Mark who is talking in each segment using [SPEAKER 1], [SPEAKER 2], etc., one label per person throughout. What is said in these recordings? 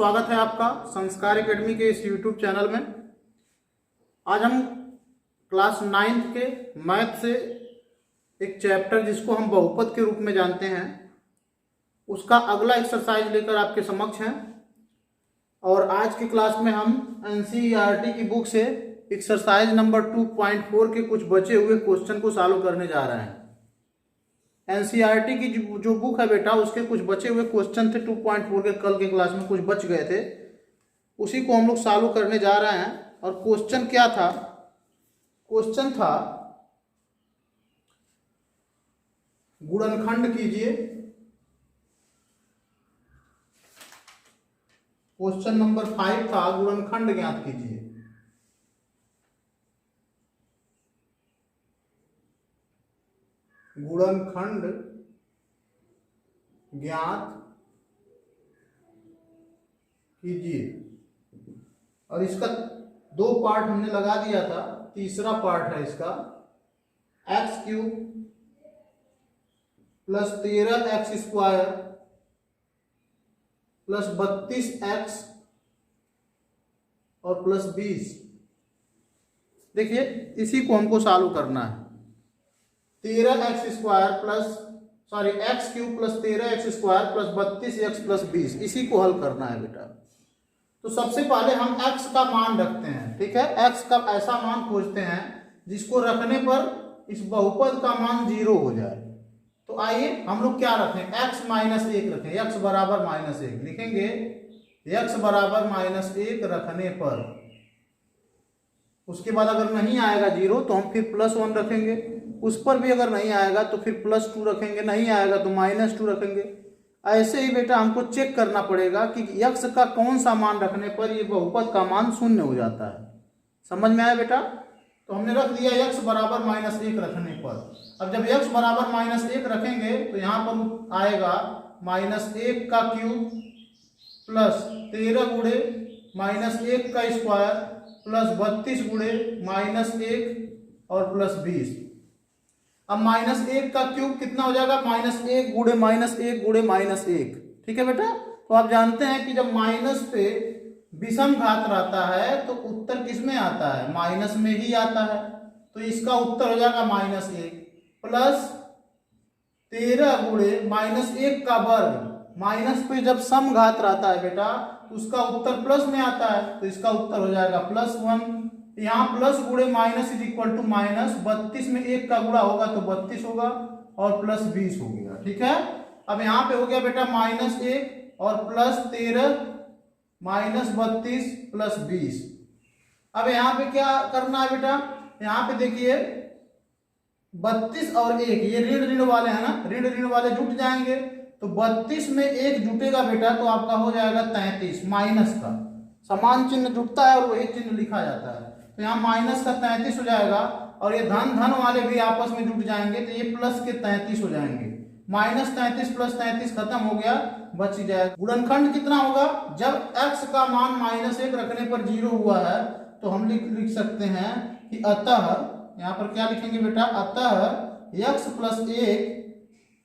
[SPEAKER 1] स्वागत है आपका संस्कार एकेडमी के इस यूट्यूब चैनल में। आज हम क्लास 9th के मैथ से एक चैप्टर जिसको हम बहुपद के रूप में जानते हैं उसका अगला एक्सरसाइज लेकर आपके समक्ष हैं। और आज की क्लास में हम NCERT की बुक से एक्सरसाइज नंबर 2.4 के कुछ बचे हुए क्वेश्चन को सॉल्व करने जा रहे हैं। NCERT की जो बुक है बेटा उसके कुछ बचे हुए क्वेश्चन थे 2.4 के, कल के क्लास में कुछ बच गए थे, उसी को हम लोग सॉल्व करने जा रहे हैं। और क्वेश्चन क्या था? क्वेश्चन था गुणनखंड कीजिए। क्वेश्चन नंबर 5 था गुणनखंड ज्ञात कीजिए। गुणनखंड ज्ञात कीजिए। और इसका दो पार्ट हमने लगा दिया था, तीसरा पार्ट है इसका x³ + 13x² + 32x और +20। देखिए इसी को हमको सॉल्व करना है। 13x² x³ + 13x² + 32x + 20, इसी को हल करना है बेटा। तो सबसे पहले हम x का मान रखते हैं, ठीक है। x का ऐसा मान खोजते हैं जिसको रखने पर इस बहुपद का मान 0 हो जाए। तो आइए हम लोग क्या रखें, x - 1 रखें, x बराबर -1 लिखेंगे। x बराबर -1 रखने पर उसके बाद अगर नहीं आएगा 0 तो हम फिर +1 रखेंगे, उस पर भी अगर नहीं आएगा तो फिर +2 रखेंगे, नहीं आएगा तो -2 रखेंगे। ऐसे ही बेटा हमको चेक करना पड़ेगा कि x का कौन सा मान रखने पर ये बहुपद का मान 0 हो जाता है। समझ में आया बेटा? तो हमने रख दिया x बराबर -1 रखने पर। अब जब x बराबर -1 रखेंगे तो यहाँ पर आएगा -1 का क्यूब प्लस 13 गुणे -1 का स्क्वायर प्लस 32 गुणे -1 और +20। अब -1 का क्यूब कितना हो जाएगा? -1 गुणे -1 गुणे -1, ठीक है बेटा। तो आप जानते हैं कि जब माइनस पे विषम घात रहता है तो उत्तर किस में आता है? माइनस में ही आता है। तो इसका उत्तर हो जाएगा -1 प्लस 13 गुणे -1 का वर्ग। माइनस पे जब सम घात रहता है बेटा तो उसका उत्तर प्लस में आता है, तो इसका उत्तर हो जाएगा +1। यहाँ प्लस गुणे minus is equal to minus, 32 में 1 का गुणा होगा तो 32 होगा और +20 हो गया, ठीक है। अब यहाँ पे हो गया बेटा -1 और +13 -32 +20। अब यहाँ पे क्या करना है बेटा? यहाँ पे देखिए 32 और 1 ये ऋण ऋण वाले हैं ना, ऋण ऋण वाले जुट जाएंगे तो 32 में 1 जुटेगा बेटा तो आपका हो जाएगा 33। माइनस का समान चिन्ह जुटता है और वही चिन्ह लिखा जाता है, तो यहाँ माइनस का 33 हो जाएगा। और ये धन धन वाले भी आपस में जुट जाएंगे तो ये प्लस के 33 हो जाएंगे। -33 + 33 खत्म हो गया, बच ही जाएगा। गुणनखंड कितना होगा? जब x का मान -1 रखने पर 0 हुआ है तो हम लिख सकते हैं कि अतः, यहाँ पर क्या लिखेंगे बेटा? अतः x + 1,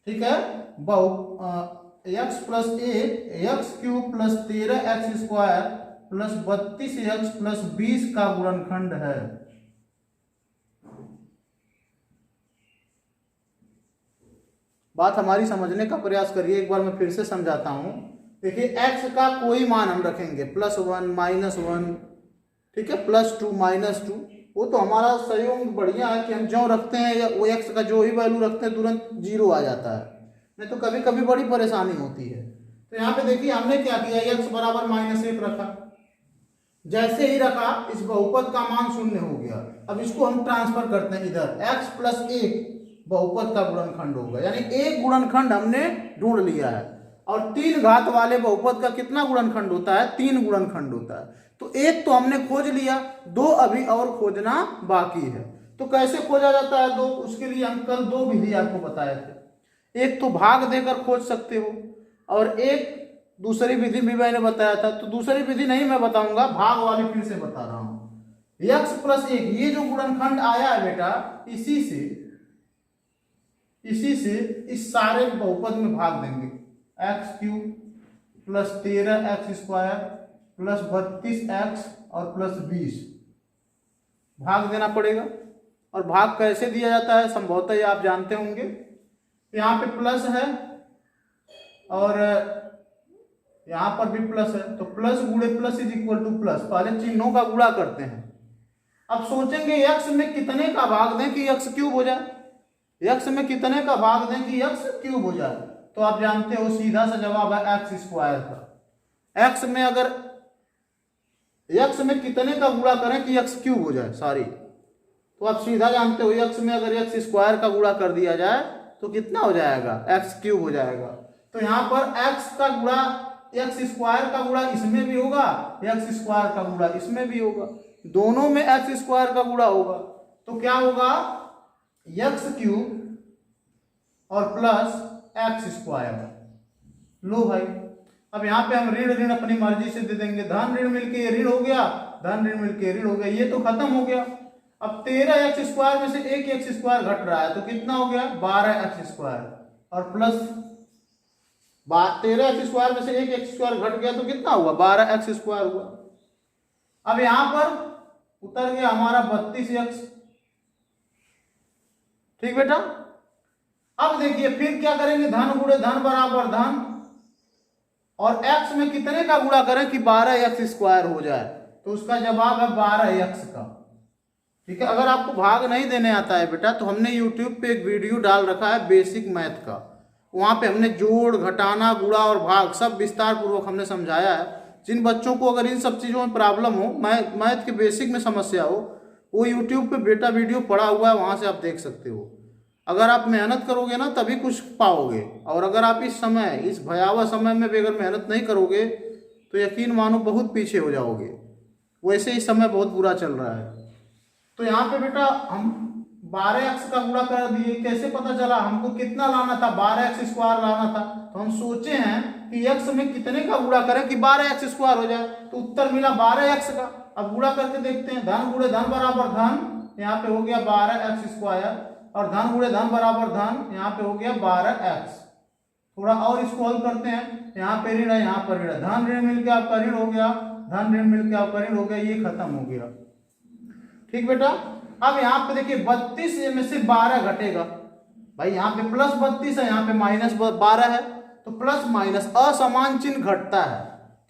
[SPEAKER 1] ठीक है, x + 1 x³ + 13x² + 32x + 20 का गुणनखंड है। बात हमारी समझने का प्रयास करिए, एक बार मैं फिर से समझाता हूं। देखिए x का कोई मान हम रखेंगे, +1 -1, ठीक है, +2 -2, वो तो हमारा सहयोग बढ़िया है कि हम जो रखते हैं या वो x का जो ही वैल्यू रखते हैं तुरंत 0 आ जाता है, नहीं तो कभी कभी बड़ी परेशानी होती है। तो यहाँ पे देखिए हमने क्या किया, x बराबर -1 रखा। जैसे ही रखा इस बहुपद का मान 0 हो गया। अब इसको हम ट्रांसफर करते हैं इधर, x + 1 बहुपद का गुणनखंड होगा, यानी एक गुणनखंड हमने ढूंढ लिया है। और 3 घात वाले बहुपद का कितना गुणनखंड होता है? 3 गुणनखंड होता है। तो एक तो हमने खोज लिया, 2 अभी और खोजना बाकी है। तो कैसे खोजा जाता है 2? उसके लिए हम कल 2 विधि आपको बताए थे। एक तो भाग देकर खोज सकते हो और एक दूसरी विधि भी मैंने बताया था। तो दूसरी विधि नहीं मैं बताऊंगा, भाग वाली फिर से बता रहा हूं। x + 1 ये जो गुणनखंड आया है बेटा, इसी से इस सारे बहुपद में भाग देंगे। x³ plus 13x² plus 32x और प्लस 20 भाग देना पड़ेगा। और भाग कैसे दिया जाता है संभवतः ये आप जानते होंगे। यहाँ पे प्लस है और यहाँ पर भी प्लस है, तो प्लस गुणे plus is equal two plus. पहले चिन्हों का गुणा करते हैं। अब सोचेंगे x में कितने का भाग दें कि x क्यूब हो जाए, x में कितने का भाग दें कि x क्यूब हो जाए। तो आप जानते हो सीधा सा जवाब है x² का। x में अगर x में कितने का गुणा करें कि x क्यूब हो जाए सॉरी, तो आप सीधा जानते हो x में अगर x² का गुणा कर दिया जाए तो कितना हो जाएगा, x क्यूब हो जाएगा। तो यहाँ पर x का गुणा x² का गुणा इसमें भी होगा, x² का गुणा इसमें भी होगा, दोनों में x² का गुणा होगा। तो क्या होगा, x³ और प्लस x²। लो भाई, अब यहाँ पे हम ऋण ऋण अपनी मर्जी से दे देंगे। धन ऋण मिलके ये ऋण हो गया, धन ऋण मिलके ऋण हो गया, ये तो खत्म हो गया। अब 13x² में से एक x² घट रहा है तो कितना हो गया, 12x² और प्लस 13x² में से एक x² घट गया तो कितना हुआ, 12x² हुआ। अब यहां पर उतर गया हमारा 32x। ठीक बेटा। अब देखिए फिर क्या करेंगे, धन गुणे धन बराबर धन, और x में कितने का गुणा करें कि 12x² हो जाए। तो उसका जवाब है 12x का। ठीक है। अगर आपको भाग नहीं देने आता है बेटा तो हमने YouTube पे एक वीडियो डाल रखा है बेसिक मैथ का, वहाँ पे हमने जोड़ घटाना गुणा और भाग सब विस्तार पूर्वक हमने समझाया है। जिन बच्चों को अगर इन सब चीज़ों में प्रॉब्लम हो, मैथ के बेसिक में समस्या हो, वो YouTube पे बेटा वीडियो पड़ा हुआ है, वहाँ से आप देख सकते हो। अगर आप मेहनत करोगे ना तभी कुछ पाओगे, और अगर आप इस समय इस भयावह समय में भी अगर मेहनत नहीं करोगे तो यकीन मानो बहुत पीछे हो जाओगे। वैसे ही समय बहुत बुरा चल रहा है। तो यहाँ पे बेटा हम 12x का गुणा कर दिए। कैसे पता चला, हमको कितना लाना था, 12x² लाना था। तो हम सोचे हैं कि x में कितने का गुणा करें कि 12x² हो जाए, तो उत्तर मिला 12x का। अब गुणा करके देखते हैं, धन गुणे धन बराबर धन, यहाँ पे हो गया 12x², और धन गुणे धन बराबर धन, यहाँ पे हो गया 12x। थोड़ा और इसको हल करते हैं, यहाँ पे ऋण है, यहाँ पर ऋण है, धन ऋण मिलकर आपका ऋण हो गया, धन ऋण मिलकर आपका ऋण हो गया, ये खत्म हो गया। ठीक बेटा। अब यहाँ पे देखिए 32 में से 12 घटेगा। भाई यहाँ पे प्लस 32 है, यहाँ पे माइनस 12 है, तो प्लस माइनस असमान चिन्ह घटता है।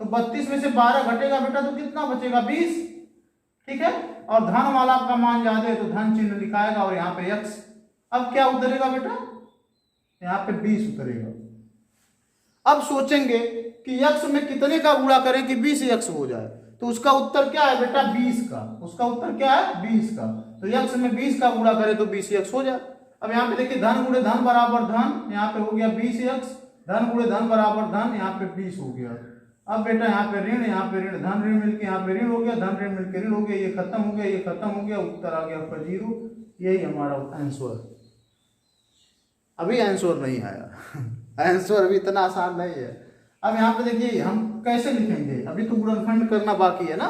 [SPEAKER 1] तो 32 में से 12 घटेगा बेटा तो कितना बचेगा, 20। ठीक है। और धन वाला आपका मान ज्यादा है तो धन चिन्ह लिखाएगा, और यहाँ पे x। अब क्या उतरेगा बेटा, यहाँ पे 20 उतरेगा। अब सोचेंगे कि x में कितने का गुणा करें कि 20x हो जाए। तो उसका उत्तर क्या है बेटा, 20 का। उसका उत्तर क्या है, 20 का। तो x में 20 का गुणा करें तो 20x हो जाए। अब यहाँ पे देखिए धन गुणे धन बराबर धन, यहाँ पे हो गया 20x, धन गुणे धन बराबर धन, यहाँ पे 20 हो गया। अब बेटा यहाँ पे ऋण, यहाँ पे ऋण, धन ऋण मिलके यहाँ पे ऋण हो गया, धन ऋण मिलके ऋण हो गया, ये खत्म हो गया, ये खत्म हो गया, उत्तर आ गया आपका 0। यही हमारा आंसर। अभी आंसर नहीं आया आंसर अभी इतना आसान नहीं है। अब यहाँ पे देखिए हम कैसे लिखेंगे, अभी तो गुणनखंड करना बाकी है ना।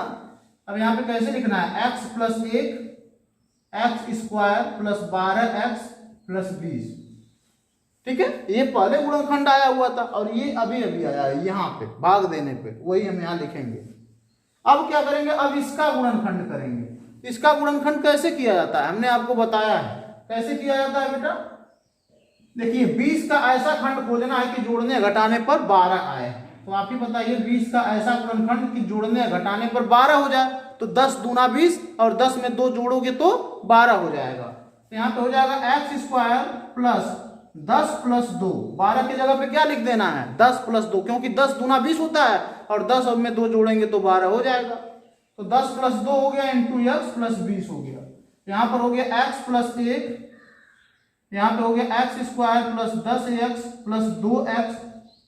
[SPEAKER 1] अब यहाँ पे कैसे लिखना है, x + 1 x² + 12x + 20। ठीक है। ये पहले गुणनखंड आया हुआ था और ये अभी अभी आया है यहाँ पे भाग देने पे, वही हम यहाँ लिखेंगे। अब क्या करेंगे, अब इसका गुणनखंड करेंगे। इसका गुणनखंड कैसे किया जाता है हमने आपको बताया है। कैसे किया जाता है बेटा, देखिए 20 का ऐसा खंड खोजना है कि जोड़ने घटाने पर 12 आए। तो आप ही बताइए 20 का ऐसा गुणनखंड कि जोड़ने घटाने पर 12 हो जाए। तो 10 दूना 20 और 10 में 2 जोड़ोगे तो 12 हो जाएगा। तो यहाँ पे हो जाएगा x² + 10 + 2। 12 की जगह पे क्या लिख देना है, 10 + 2, क्योंकि 10 दूना 20 होता है और 10 में 2 जोड़ेंगे तो 12 हो जाएगा। तो 10 + 2 हो गया × x + 20 हो गया। यहाँ पर हो गया x + 1, यहाँ पे हो गया x² + 10x + 2x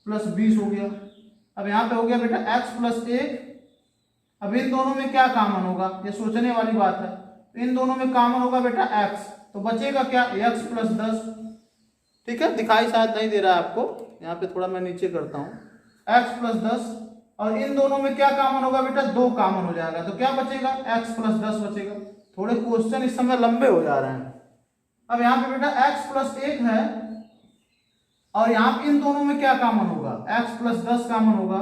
[SPEAKER 1] + 20 हो गया। अब यहाँ पे हो गया बेटा x + 1। अब इन दोनों में क्या कॉमन होगा, ये सोचने वाली बात है। तो इन दोनों में कॉमन होगा बेटा x, तो बचेगा क्या, x + 10। ठीक है। दिखाई शायद नहीं दे रहा है आपको, यहाँ पे थोड़ा मैं नीचे करता हूँ, x + 10। और इन दोनों में क्या कॉमन होगा बेटा, 2 कॉमन हो जाएगा। तो क्या बचेगा, x + 10 बचेगा। थोड़े क्वेश्चन इस समय लंबे हो जा रहे हैं। अब यहाँ पे बेटा x + 1 है, और यहाँ पे इन दोनों में क्या कॉमन होगा, x प्लस 10 कॉमन होगा,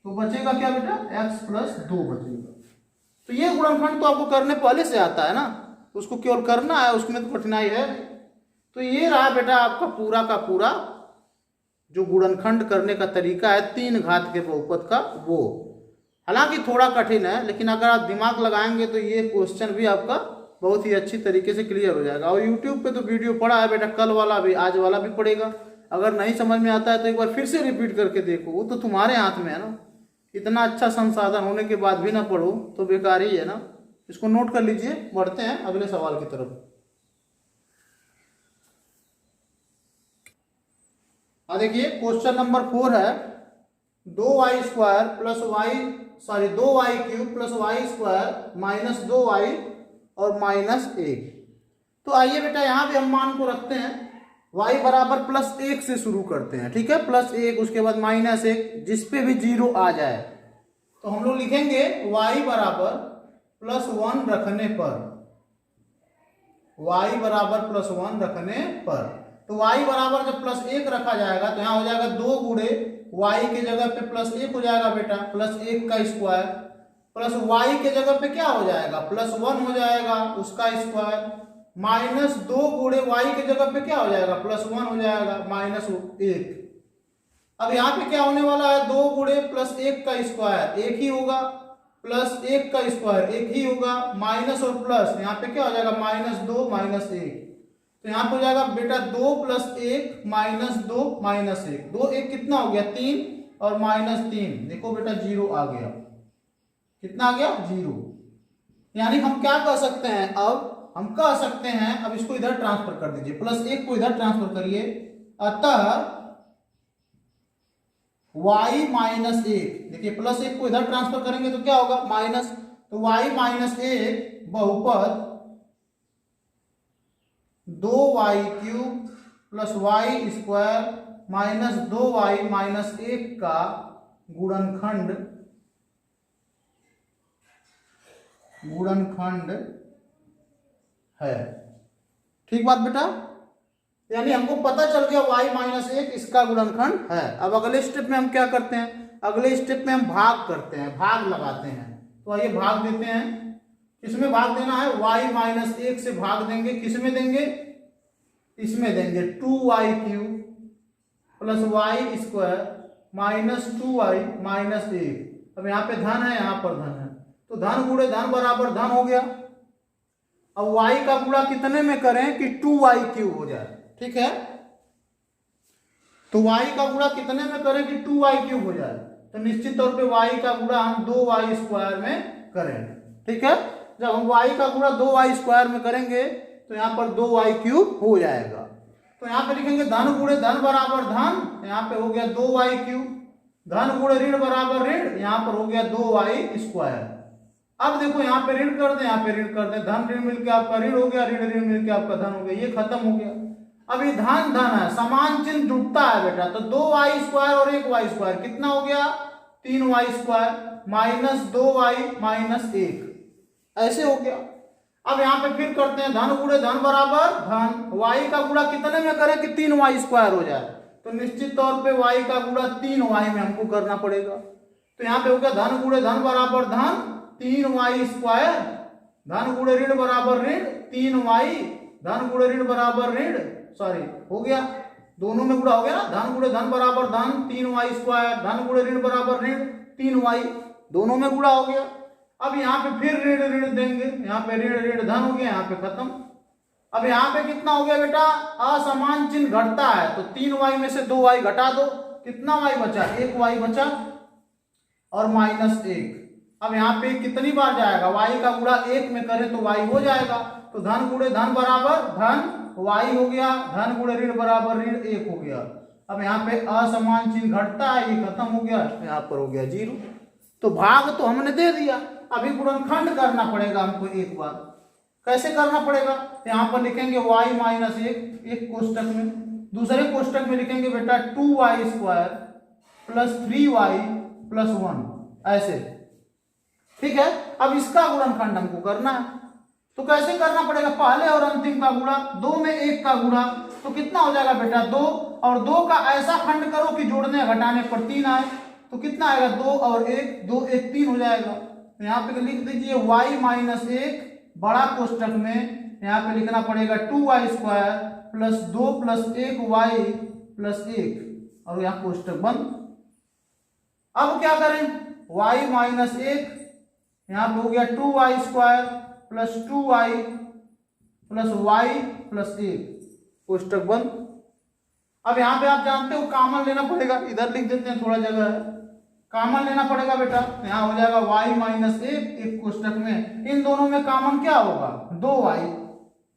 [SPEAKER 1] तो बचेगा क्या बेटा, x प्लस 2 बचेगा। तो ये गुणनखंड तो आपको करने पहले से आता है ना, उसको केवल करना है, उसमें तो कठिनाई है। तो ये रहा बेटा आपका पूरा का पूरा जो गुणनखंड करने का तरीका है 3 घात के बहुपद का वो। हालांकि थोड़ा कठिन है, लेकिन अगर आप दिमाग लगाएंगे तो ये क्वेश्चन भी आपका बहुत ही अच्छी तरीके से क्लियर हो जाएगा। और यूट्यूब पे तो वीडियो पड़ा है बेटा, कल वाला भी आज वाला भी पड़ेगा। अगर नहीं समझ में आता है तो एक बार फिर से रिपीट करके देखो, वो तो तुम्हारे हाथ में है ना। इतना अच्छा संसाधन होने के बाद भी ना पढ़ो तो बेकार ही है ना। इसको नोट कर लीजिए, बढ़ते हैं अगले सवाल की तरफ। देखिए क्वेश्चन नंबर 4 है 2y square plus y cube plus y square minus 2y और माइनस 1। तो आइए बेटा यहाँ भी हम मान को रखते हैं, y बराबर प्लस 1 से शुरू करते हैं, ठीक है, प्लस 1 उसके बाद माइनस 1, जिसपे भी 0 आ जाए तो हम लोग लिखेंगे y बराबर प्लस 1 रखने पर, y बराबर प्लस 1 रखने पर। तो y बराबर जब प्लस 1 रखा जाएगा तो यहाँ हो जाएगा 2 गुणे y के जगह पे प्लस 1 हो जाएगा बेटा, प्लस 1 का स्क्वायर, प्लस y के जगह पे क्या हो जाएगा, प्लस 1 हो जाएगा उसका स्क्वायर, माइनस 2 गुणे y के जगह पे क्या हो जाएगा, प्लस 1 हो जाएगा माइनस 1। अब यहाँ पे क्या होने वाला है, 2 गुणे प्लस 1 का स्क्वायर 1 ही होगा, प्लस 1 का स्क्वायर 1 ही होगा, माइनस और प्लस यहाँ पे क्या हो जाएगा, माइनस 2 माइनस 1। तो यहाँ पे हो जाएगा बेटा 2 प्लस 1 माइनस 2 माइनस 1, 2 1 कितना हो गया 3 और माइनस 3, देखो बेटा 0 आ गया, कितना आ गया 0। यानी हम क्या कह सकते हैं, अब हम कह सकते हैं, अब इसको इधर ट्रांसफर कर दीजिए, प्लस 1 को इधर ट्रांसफर करिए, अतः y माइनस 1, देखिए प्लस 1 को इधर ट्रांसफर करेंगे तो क्या होगा माइनस, तो y माइनस 1 बहुपद 2y cube plus y square minus 2y minus 1 का गुणनखंड है। ठीक बात बेटा, यानी हमको पता चल गया y माइनस 1 इसका गुणनखंड है। अब अगले स्टेप में हम क्या करते हैं, अगले स्टेप में हम भाग करते हैं, भाग लगाते हैं। तो आइए भाग देते हैं, किसमें भाग देना है, y माइनस 1 से भाग देंगे, किसमें देंगे, इसमें देंगे 2y cube plus y square minus 2y minus 1। अब यहाँ पे धन है, यहाँ पर धन है, तो धन गुणे धन बराबर धन हो गया। अब y का गुणा कितने में करें कि 2y क्यूब हो जाए, ठीक है, तो y का गुणा कितने में करें कि 2y क्यूब हो जाए, तो निश्चित तौर पे y का गुणा हम 2y स्क्वायर में करें, ठीक है। जब हम y का गुणा 2y स्क्वायर में करेंगे तो यहाँ पर 2y क्यूब हो जाएगा। तो यहाँ पे लिखेंगे धन गुणे धन बराबर धन, यहाँ पे हो गया 2y क्यूब, धन गुणे ऋण बराबर ऋण, यहाँ पर हो गया 2y स्क्वायर। अब देखो यहाँ पे ऋण कर दें, यहाँ पे ऋण कर दें, धन ऋण मिलके आपका ऋण हो गया, ऋण ऋण मिलके आपका धन हो गया, ये खत्म हो गया। अब ये धन धन है, समान चिन्ह जुटता है बेटा, तो 2y स्क्वायर और 1y स्क्वायर कितना हो गया 3y square minus 2y minus 1, ऐसे हो गया। अब यहाँ पे फिर करते हैं धन गुणे धन बराबर धन, y का गुणा कितने में करें कि 3y स्क्वायर हो जाए, तो निश्चित तौर पे y का गुणा 3y में हमको करना पड़ेगा। तो यहाँ पे हो गया धन गुणे धन बराबर धन 3y स्क्वायर, धन गुणे ऋण बराबर ऋण 3y, धन गुणे ऋण बराबर ऋण, सॉरी हो गया दोनों में गुणा हो गया ना, धन गुणे धन बराबर धन 3y स्क्वायर, धन गुणे ऋण बराबर ऋण 3y, दोनों में गुणा हो गया। अब यहाँ पे फिर ऋण ऋण देंगे, यहाँ पे ऋण ऋण धन हो गया, यहाँ पे खत्म। अब यहाँ पे कितना हो गया बेटा, असमान चिन्ह घटता है, तो 3y में से 2y घटा दो, कितना y बचा 1y बचा और माइनस 1। अब यहाँ पे कितनी बार जाएगा, y का गुणा 1 में करें तो y हो जाएगा, तो धन गुणे धन बराबर धन y हो गया, धन गुणे ऋण बराबर ऋण 1 हो गया। अब यहाँ पे असमान चिन्ह घटता है, ये खत्म हो गया, यहाँ पर हो गया 0। तो भाग तो हमने दे दिया, अभी गुणनखंड करना पड़ेगा हमको एक बार। कैसे करना पड़ेगा, यहाँ पर लिखेंगे y माइनस 1 एक कोष्टक में, दूसरे कोष्टक में लिखेंगे बेटा 2y square plus 3y plus 1, ऐसे, ठीक है। अब इसका गुणनखंड हमको करना है, तो कैसे करना पड़ेगा, पहले और अंतिम का गुणा, 2 में 1 का गुणा, तो कितना हो जाएगा बेटा 2, और 2 का ऐसा खंड करो कि जोड़ने घटाने पर 3 आए, तो कितना आएगा 2 और 1, 2 1 3 हो जाएगा। तो यहाँ पे लिख दीजिए y माइनस 1 बड़ा कोष्टक में यहाँ पे लिखना पड़ेगा 2y square plus 2 plus 1y plus 1, और यहाँ कोष्टक बंद। अब क्या करें, y माइनस 1 यहाँ पे हो गया 2y square plus 2y plus y plus 1, कोष्टक बंद। अब यहाँ पे आप जानते हो कॉमन लेना पड़ेगा, इधर लिख देते हैं, थोड़ा जगह है, कॉमन लेना पड़ेगा बेटा। यहाँ हो जाएगा y माइनस 1 एक कोष्टक में, इन दोनों में कॉमन क्या होगा 2y,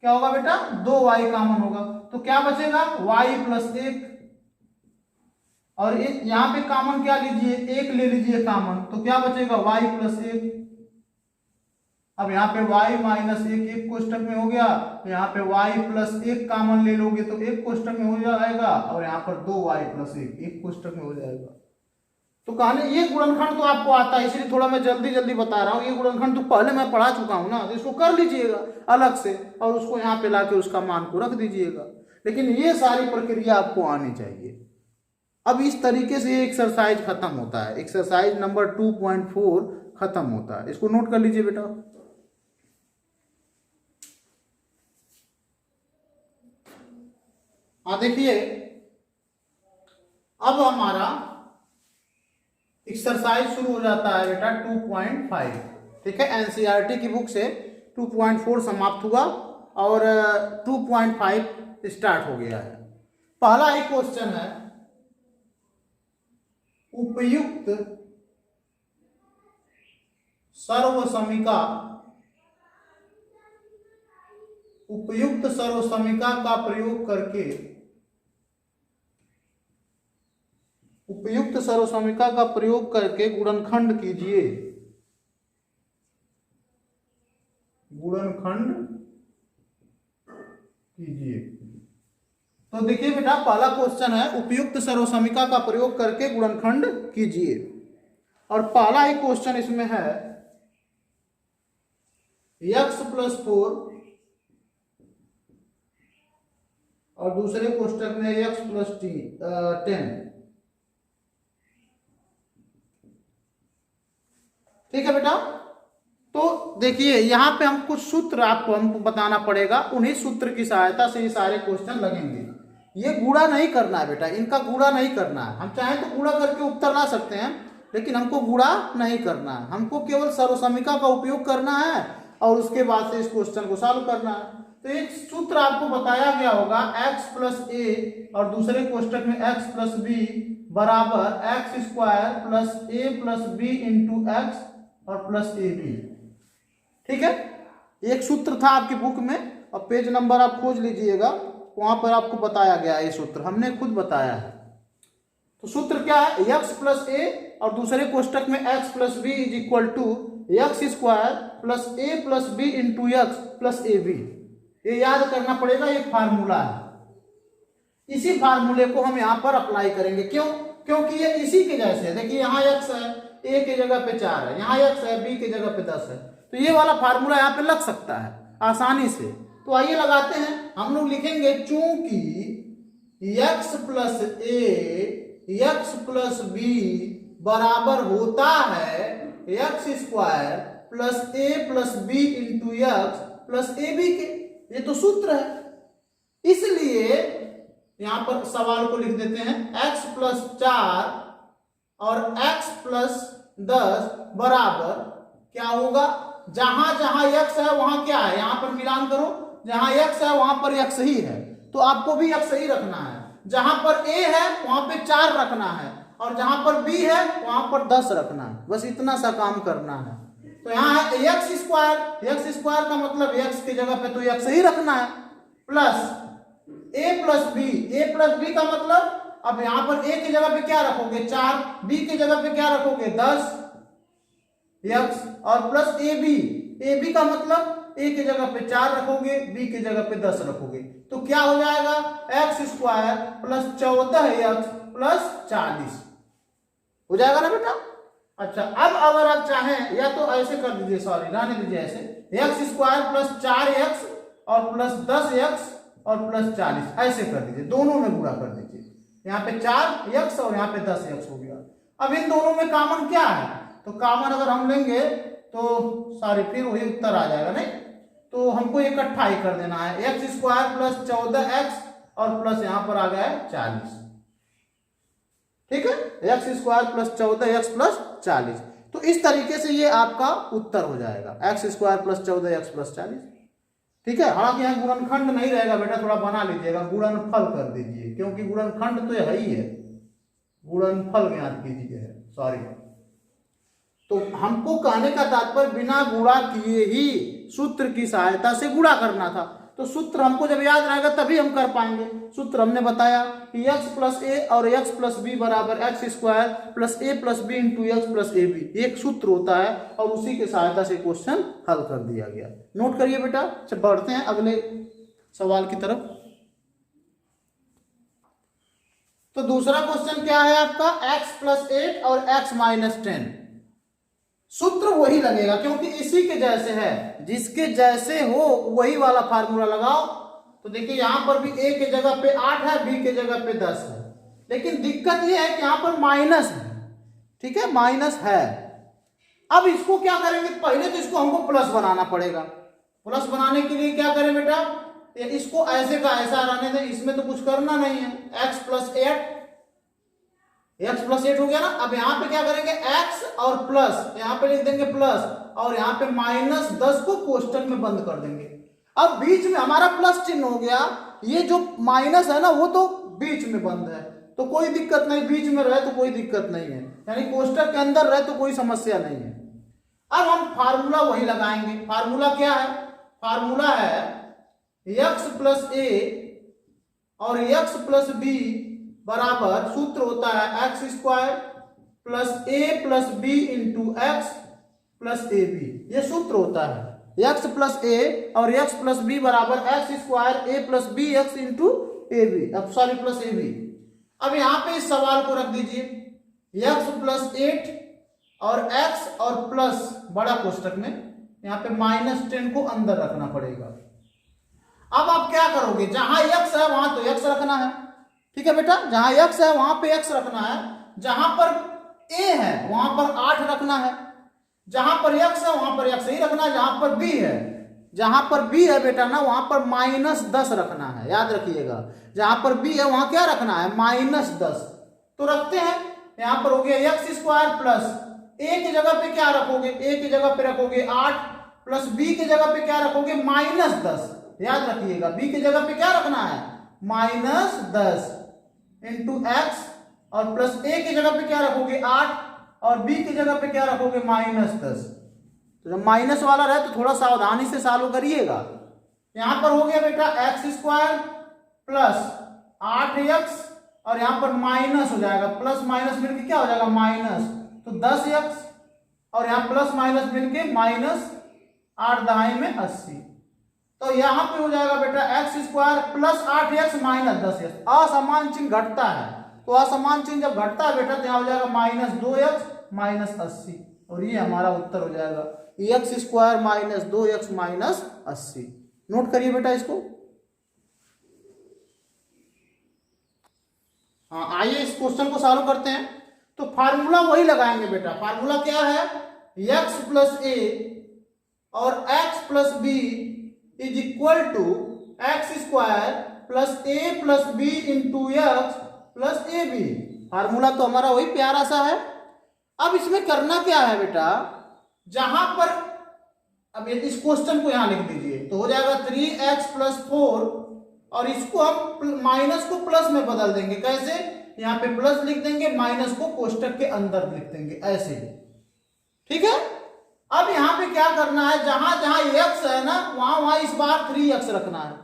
[SPEAKER 1] क्या होगा बेटा 2y कॉमन होगा, तो क्या बचेगा y प्लस 1, और यहाँ पे कॉमन क्या लीजिए 1 ले लीजिए कॉमन, तो क्या बचेगा y प्लस 1। अब यहाँ पे y माइनस 1 एक कोष्टक में हो गया, यहाँ पे y प्लस 1 कॉमन ले लोगे तो एक कोष्टक में हो जाएगा, और यहाँ पर 2y प्लस 1 एक कोष्टक में हो जाएगा। तो कहने ये गुणनखंड तो आपको आता है, इसलिए थोड़ा मैं जल्दी जल्दी बता रहा हूँ, ये गुणनखंड तो पहले मैं पढ़ा चुका हूँ ना, तो इसको कर लीजिएगा अलग से और उसको यहाँ पे लाके उसका मान को रख दीजिएगा, लेकिन ये सारी प्रक्रिया आपको आनी चाहिए। अब इस तरीके से ये एक्सरसाइज खत्म होता है, एक्सरसाइज नंबर 2.4 खत्म होता है, इसको नोट कर लीजिए बेटा। हाँ देखिए, अब हमारा एक्सरसाइज शुरू हो जाता है बेटा 2.5, ठीक है। एनसीईआरटी की बुक से 2.4 समाप्त हुआ और 2.5 स्टार्ट हो गया है। पहला ही क्वेश्चन है, उपयुक्त सर्वसमीका, उपयुक्त सर्वसमीका का प्रयोग करके, उपयुक्त सर्वसमीका का प्रयोग करके गुणनखंड कीजिए, गुणनखंड कीजिए। तो देखिए बेटा पहला क्वेश्चन है उपयुक्त सर्वसमीका का प्रयोग करके गुणनखंड कीजिए, और पहला ही क्वेश्चन इसमें है x प्लस 4 और दूसरे कोष्टक में x प्लस 10, ठीक है बेटा। तो देखिए यहाँ पे हम कुछ सूत्र आपको हमको बताना पड़ेगा, उन्हीं सूत्र की सहायता से ये सारे क्वेश्चन लगेंगे। ये गुणा नहीं करना है बेटा, इनका गुणा नहीं करना है, हम चाहें तो गुणा करके उत्तर ला सकते हैं, लेकिन हमको गुणा नहीं करना है, हमको केवल सर्वसमीका का उपयोग करना है और उसके बाद से इस क्वेश्चन को सॉल्व करना है। तो एक सूत्र आपको बताया गया होगा x प्लस ए और दूसरे कोष्टक में x प्लस बी बराबर x square plus a plus b into x और प्लस ए बी, ठीक है। एक सूत्र था आपकी बुक में, और पेज नंबर आप खोज लीजिएगा, वहां पर आपको बताया गया है ये सूत्र, हमने खुद बताया है। तो सूत्र क्या है, x प्लस ए और दूसरे कोष्टक में x plus b is equal to x square plus a plus b into x plus a b. ये याद करना पड़ेगा, ये फार्मूला है। इसी फार्मूले को हम यहाँ पर अप्लाई करेंगे, क्यों, क्योंकि ये इसी के जैसे है। देखिए यहाँ x है, a के जगह पे 4 है, यहाँ x है, b के जगह पे 10 है, तो ये वाला फार्मूला यहाँ पे लग सकता है आसानी से। तो आइए लगाते हैं, हम लोग लिखेंगे चूंकि x plus a x plus b बराबर होता है x square plus a plus b into x plus a b के, ये तो सूत्र है। इसलिए यहां पर सवाल को लिख देते हैं x प्लस 4 और x प्लस 10 बराबर क्या होगा, जहां जहां x है वहां क्या है, यहां पर मिलान करो, जहां x है वहां पर x ही है, तो आपको भी x ही रखना है। जहां पर a है वहां पे 4 रखना है, और जहां पर b है वहां पर 10 रखना है, बस इतना सा काम करना है। तो यहाँ है एक्स स्क्वायर का मतलब x की जगह पे तो x ही रखना है, प्लस ए प्लस बी का मतलब, अब यहां पर a की जगह पे क्या रखोगे 4, b की जगह पे क्या रखोगे 10 x, और प्लस ए बी का मतलब a की जगह पे 4 रखोगे, b की जगह पे 10 रखोगे, तो क्या हो जाएगा x square plus 14x plus 40 हो जाएगा ना बेटा। अच्छा, अब अगर आप चाहें या तो ऐसे कर दीजिए, सॉरी रहने दीजिए ऐसे, एक्स स्क्वायर प्लस 4x और प्लस 10x और प्लस 40 ऐसे कर दीजिए, दोनों में गुणा कर दीजिए। यहाँ पे 4x और यहाँ पे 10x हो गया। अब इन दोनों में कॉमन क्या है, तो कॉमन अगर हम लेंगे तो सॉरी फिर वही उत्तर आ जाएगा, नहीं तो हमको इकट्ठा ही कर देना है। एक्स स्क्वायर प्लस 14x और प्लस यहाँ पर आ गया है 40, ठीक है, x square plus 14x plus 40। तो इस तरीके से ये आपका उत्तर हो जाएगा, x square plus 14x plus 40, ठीक है। हालांकि यहाँ गुणनखंड नहीं रहेगा बेटा, थोड़ा बना लीजिएगा, गुणनफल कर दीजिए, क्योंकि गुणनखंड तो है ही है, गुणनफल ज्ञात कीजिए, सॉरी। तो हमको कहने का तात्पर्य बिना गुणा किए ही सूत्र की सहायता से गुणा करना था। तो सूत्र हमको जब याद रहेगा तभी हम कर पाएंगे। सूत्र हमने बताया कि x प्लस ए और x प्लस बी बराबर x square plus a plus b into x plus a b, एक सूत्र होता है और उसी की सहायता से क्वेश्चन हल कर दिया गया। नोट करिए बेटा। चल बढ़ते हैं अगले सवाल की तरफ। तो दूसरा क्वेश्चन क्या है आपका, x प्लस 8 और x माइनस 10। सूत्र वही लगेगा क्योंकि इसी के जैसे है, जिसके जैसे हो वही वाला फार्मूला लगाओ। तो देखिए यहां पर भी a के जगह पे 8 है, b के जगह पे 10 है, लेकिन दिक्कत यह है कि यहां पर माइनस है, ठीक है, माइनस है। अब इसको क्या करेंगे, पहले तो इसको हमको प्लस बनाना पड़ेगा। प्लस बनाने के लिए क्या करें बेटा, इसको ऐसे का ऐसा रहने दें, इसमें तो कुछ करना नहीं है। x प्लस 8 हो गया ना। अब यहाँ पे क्या करेंगे, x और प्लस, यहाँ पे लिख देंगे प्लस और यहाँ पे माइनस 10 को कोष्टक में बंद कर देंगे। अब बीच में हमारा प्लस चिन्ह हो गया, ये जो माइनस है ना वो तो बीच में बंद है, तो कोई दिक्कत नहीं, बीच में रहे तो कोई दिक्कत नहीं है, यानी कोष्टक के अंदर रहे तो कोई समस्या नहीं है। अब हम फार्मूला वही लगाएंगे। फार्मूला क्या है, फार्मूला है x प्लस ए और x प्लस बी बराबर, सूत्र होता है x square plus a plus b into x plus a b, ये सूत्र होता है। एक्स प्लस ए और एक्स प्लस बी बराबर x square a plus b x into a b, अब सॉरी प्लस ए बी। अब यहाँ पे इस सवाल को रख दीजिए, एक्स प्लस 8 और एक्स और प्लस बड़ा कोष्टक में, यहाँ पे माइनस 10 को अंदर रखना पड़ेगा। अब आप क्या करोगे, जहां x है वहां तो x रखना है, ठीक है बेटा, जहां x है वहां पे x रखना है, जहां पर a है वहां पर 8 रखना है, जहां पर x है वहां पर x ही रखना है, जहां पर b है, जहां पर b है बेटा ना वहां पर माइनस 10 रखना है, याद रखिएगा। जहां पर b है वहां क्या रखना है, माइनस 10। तो रखते हैं, यहां पर हो गया एक्स स्क्वायर प्लस a की जगह पे क्या रखोगे, a की जगह पे रखोगे 8 प्लस b की जगह पे क्या रखोगे, माइनस 10, याद रखिएगा। b की जगह पे क्या रखना है, माइनस 10 इंटू एक्स और प्लस a की जगह पे क्या रखोगे 8 और b की जगह पे क्या रखोगे माइनस 10। तो जब माइनस वाला रहे तो थोड़ा सावधानी से सॉल्व करिएगा। यहां पर हो गया बेटा एक्स स्क्वायर प्लस 8x और यहां पर माइनस हो जाएगा, प्लस माइनस मिलकर क्या हो जाएगा माइनस, तो 10x और यहां प्लस माइनस मिलके माइनस 8 दहाई में 80। तो यहां पे हो जाएगा बेटा x square plus 8x minus 10x। असमान चिन्ह घटता है, तो असमान चिन्ह जब घटता है बेटा तो यहां हो जाएगा माइनस 2x माइनस 80, और ये हमारा उत्तर हो जाएगा x square minus 2x minus 80। Note करिए बेटा इसको। हाँ, आइए इस क्वेश्चन को सॉल्व करते हैं। तो फार्मूला वही लगाएंगे बेटा। फार्मूला क्या है, x प्लस ए और x plus b is equal to x square plus a plus b into x plus a b. Formula तो हमारा वही प्यारा सा है। अब इसमें करना क्या है बेटा, जहां पर अब इस क्वेश्चन को यहां लिख दीजिए तो हो जाएगा 3x प्लस 4 और इसको हम माइनस को प्लस में बदल देंगे। कैसे, यहाँ पे प्लस लिख देंगे, माइनस को कोष्टक के अंदर लिख देंगे, ऐसे, ठीक है। अब यहाँ पे क्या करना है, जहां जहां x है ना वहां वहां इस बार 3x रखना है।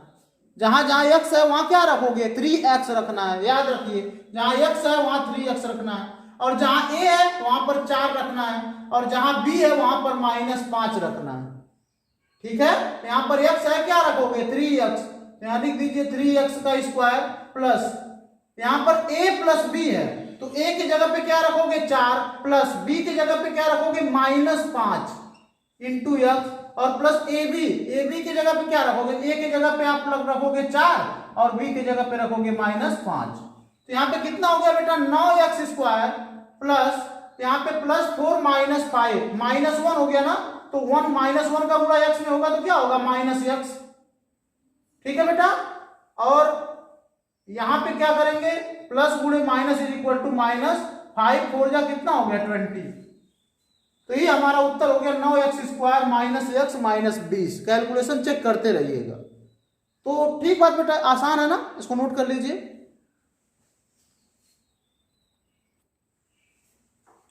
[SPEAKER 1] जहां जहां x है वहां क्या रखोगे, 3x रखना है, याद रखिए। जहां x है वहां 3x रखना है, और जहां a है वहां पर 4 रखना है, और जहां b है वहां पर -5 रखना है, ठीक है। यहाँ पर x है, क्या रखोगे 3x, यहाँ लिख दीजिए 3x का स्क्वायर प्लस यहाँ पर a प्लस b है, तो a की जगह पे क्या रखोगे 4 प्लस b की जगह पे क्या रखोगे -5 इंटू x और प्लस ए बी की जगह पे क्या रखोगे, ए की जगह पे आप रखोगे 4 और बी की जगह पे रखोगे -5। तो यहाँ पे कितना हो गया बेटा 9x² प्लस यहाँ पे +4 -5 -1 हो गया ना, तो 1 -1 का गुणा x में होगा तो क्या होगा -x। ठीक है बेटा, और यहां पे क्या करेंगे प्लस गुणे माइनस इज इक्वल टू -5 4 जा कितना हो गया 20। तो ये हमारा उत्तर हो गया 9x² -x -20। कैलकुलेशन चेक करते रहिएगा। तो ठीक बात बेटा, आसान है ना, इसको नोट कर लीजिए।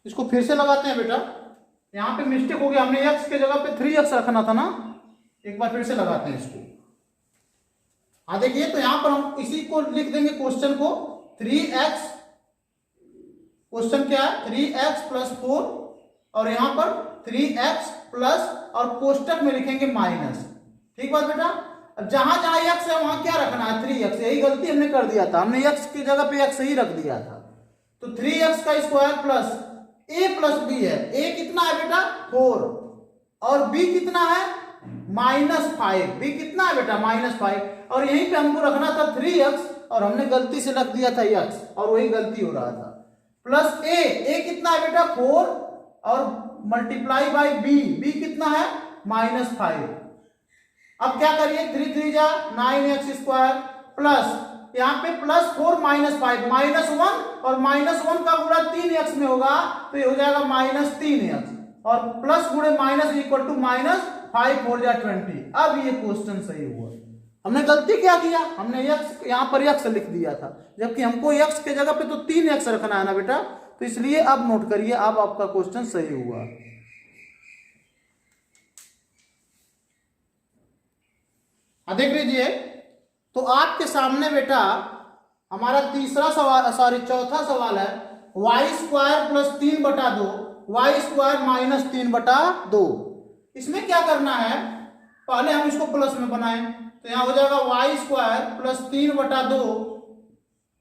[SPEAKER 1] इसको फिर से लगाते हैं बेटा, यहां पे मिस्टेक हो गया, हमने x के जगह पे 3x रखना था ना। एक बार फिर से लगाते हैं इसको। हाँ देखिए, तो यहां पर हम इसी को लिख देंगे क्वेश्चन को 3x, क्वेश्चन क्या है 3x + 4 और यहां पर 3x प्लस और कोष्टक में लिखेंगे माइनस। ठीक बात बेटा, अब जहां जहां x है वहां क्या रखना है 3x। यही गलती हमने कर दिया था, हमने x की जगह पे x ही रख दिया था। तो 3x² plus a plus b है, a कितना है बेटा 4 और b कितना है -5। b कितना है बेटा -5 और यहीं पे हमको रखना था 3x और हमने गलती से रख दिया था x और वही गलती हो रहा था। प्लस a कितना है बेटा 4 और मल्टीप्लाई बाय b कितना है -5। अब क्या करिए 3 3 जा 9x² प्लस यहाँ पे +4 -5 -1 और -1 का गुणा 3x में होगा तो ये हो जाएगा -3x और प्लस गुणे माइनस इक्वल टू -5 4 जा 20। अब ये क्वेश्चन सही हुआ। हमने गलती क्या किया, हमने x यहाँ पर x लिख दिया था, जबकि हमको x के जगह पे तो 3x रखना है ना बेटा। तो इसलिए अब नोट करिए, अब आपका क्वेश्चन सही हुआ। देख लीजिए, तो आपके सामने बेटा हमारा चौथा सवाल है y² + 3/2 y² - 3/2। इसमें क्या करना है, पहले हम इसको प्लस में बनाएं तो यहां हो जाएगा y² + 3/2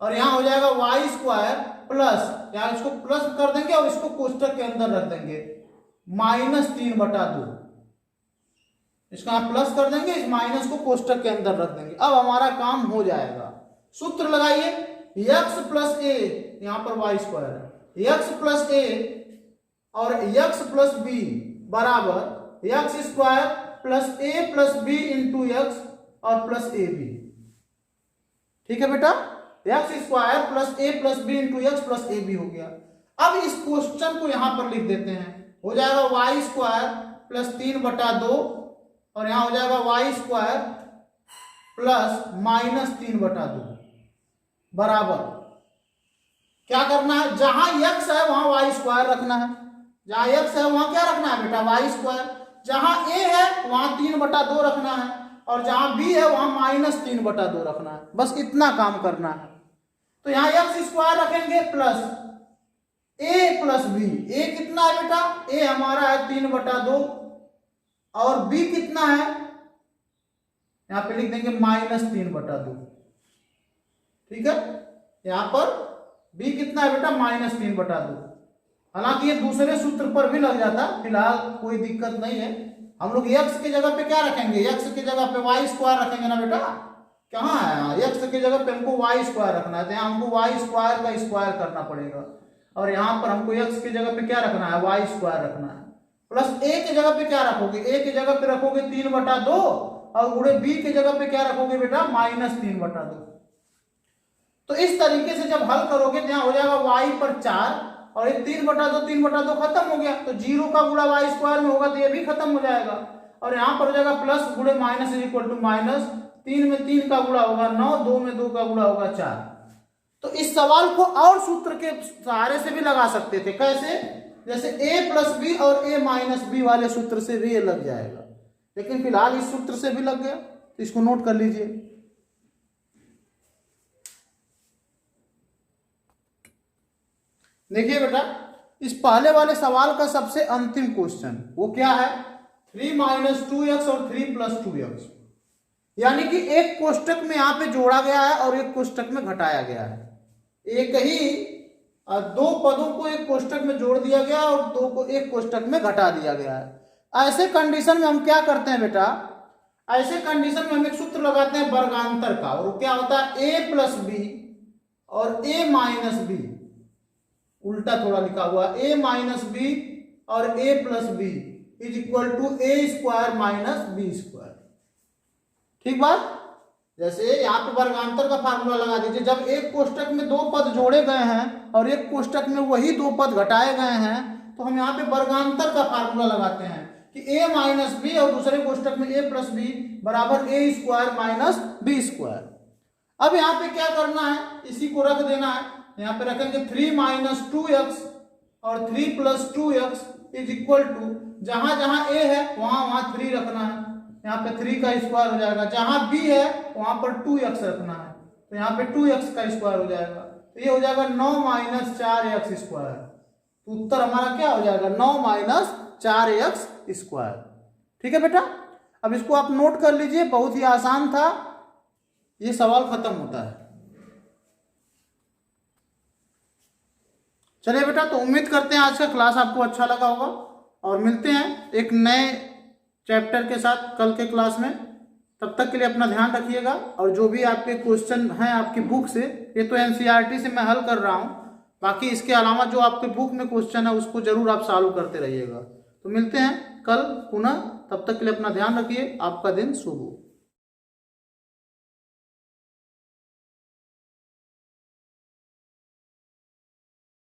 [SPEAKER 1] और यहां हो जाएगा y² प्लस, यहां इसको प्लस कर देंगे और इसको कोष्टक के अंदर रख देंगे -3/2। इसका प्लस कर देंगे, इस माइनस को कोष्टक के अंदर रख देंगे। अब हमारा काम हो जाएगा। सूत्र लगाइए, x + a यहां पर y² है, x + a और x + b बराबर x² + a + b × x और प्लस ab। ठीक है बेटा, x² + a + b × x + ab हो गया। अब इस क्वेश्चन को यहां पर लिख देते हैं, हो जाएगा y² + 3/2 और यहां हो जाएगा y² + -3/2 बराबर क्या करना है, जहां x है वहां y² रखना है, जहां x है वहां क्या रखना है बेटा y², जहां a है वहां 3/2 रखना है और जहां b है वहां -3/2 रखना है। बस इतना काम करना है। तो यहां x² रखेंगे प्लस a + b। a कितना है बेटा, a हमारा है 3/2 और b कितना है, यहां पे लिख देंगे -3/2। ठीक है, यहां पर b कितना है बेटा -3/2। हालांकि ये दूसरे सूत्र पर भी लग जाता, फिलहाल कोई दिक्कत नहीं है। हम लोग x की जगह पे क्या रखेंगे, x की जगह पे y² रखेंगे ना बेटा। कहाँ है, x की जगह पे हमको y² रखना है, तो यहाँ हमको y² का स्क्वायर करना पड़ेगा और यहाँ पर हमको x की जगह पे क्या रखना है y² रखना है। प्लस a की जगह पे क्या रखोगे, a की जगह पे रखोगे 3/2 और गुणे b की जगह पे क्या रखोगे बेटा -3/2। तो इस तरीके से जब हल करोगे तो यहाँ हो जाएगा y पर 4 और ये 3/2 खत्म हो गया, तो 0 का गुणा y² में होगा तो ये भी खत्म हो जाएगा और यहाँ पर हो जाएगा प्लस गुणे minus is equal to minus, 3 में 3 का गुणा होगा 9, 2 में 2 का गुणा होगा 4। तो इस सवाल को और सूत्र के सहारे से भी लगा सकते थे, कैसे, जैसे a + b और a - b वाले सूत्र से भी ये लग जाएगा, लेकिन फिलहाल इस सूत्र से भी लग गया, तो इसको नोट कर लीजिए। देखिए बेटा, इस पहले वाले सवाल का सबसे अंतिम क्वेश्चन वो क्या है, 3 - 2x और 3 + 2x, यानी कि एक कोष्टक में यहां पे जोड़ा गया है और एक कोष्टक में घटाया गया है। एक ही दो पदों को एक कोष्टक में जोड़ दिया गया और दो को एक कोष्टक में घटा दिया गया है। ऐसे कंडीशन में हम क्या करते हैं बेटा, ऐसे कंडीशन में हम एक सूत्र लगाते हैं वर्गांतर का, और क्या होता है a प्लस बी और a माइनस बी, उल्टा थोड़ा लिखा हुआ, a माइनस बी और a plus b is equal to a square minus b square. ठीक बात। जैसे यहाँ पे वर्गांतर का फार्मूला लगा दीजिए, जब एक कोष्टक में दो पद जोड़े गए हैं और एक कोष्टक में वही दो पद घटाए गए हैं, तो हम यहाँ पे वर्गांतर का फार्मूला लगाते हैं कि a माइनस बी और दूसरे कोष्टक में a प्लस बी बराबर a square minus b square. अब यहाँ पे क्या करना है, इसी को रख देना है, यहाँ पे रखेंगे 3 माइनस 2x और 3 plus 2x is equal to, जहां जहां a है वहां वहां 3 रखना है, यहाँ पे 3 का स्क्वायर हो जाएगा, जहां b है वहां पर 2x रखना है, तो यहाँ पे 2x का स्क्वायर हो जाएगा, तो ये हो जाएगा 9 माइनस 4x स्क्वायर। तो उत्तर हमारा क्या हो जाएगा, 9 माइनस 4x स्क्वायर। ठीक है बेटा, अब इसको आप नोट कर लीजिए, बहुत ही आसान था, ये सवाल खत्म होता है। चलिए बेटा, तो उम्मीद करते हैं आज का क्लास आपको अच्छा लगा होगा, और मिलते हैं एक नए चैप्टर के साथ कल के क्लास में। तब तक के लिए अपना ध्यान रखिएगा, और जो भी आपके क्वेश्चन हैं आपकी बुक से, ये तो एनसीईआरटी से मैं हल कर रहा हूँ, बाकी इसके अलावा जो आपके बुक में क्वेश्चन है उसको जरूर आप सॉल्व करते रहिएगा। तो मिलते हैं कल पुनः, तब तक के लिए अपना ध्यान रखिए, आपका दिन शुभ हो।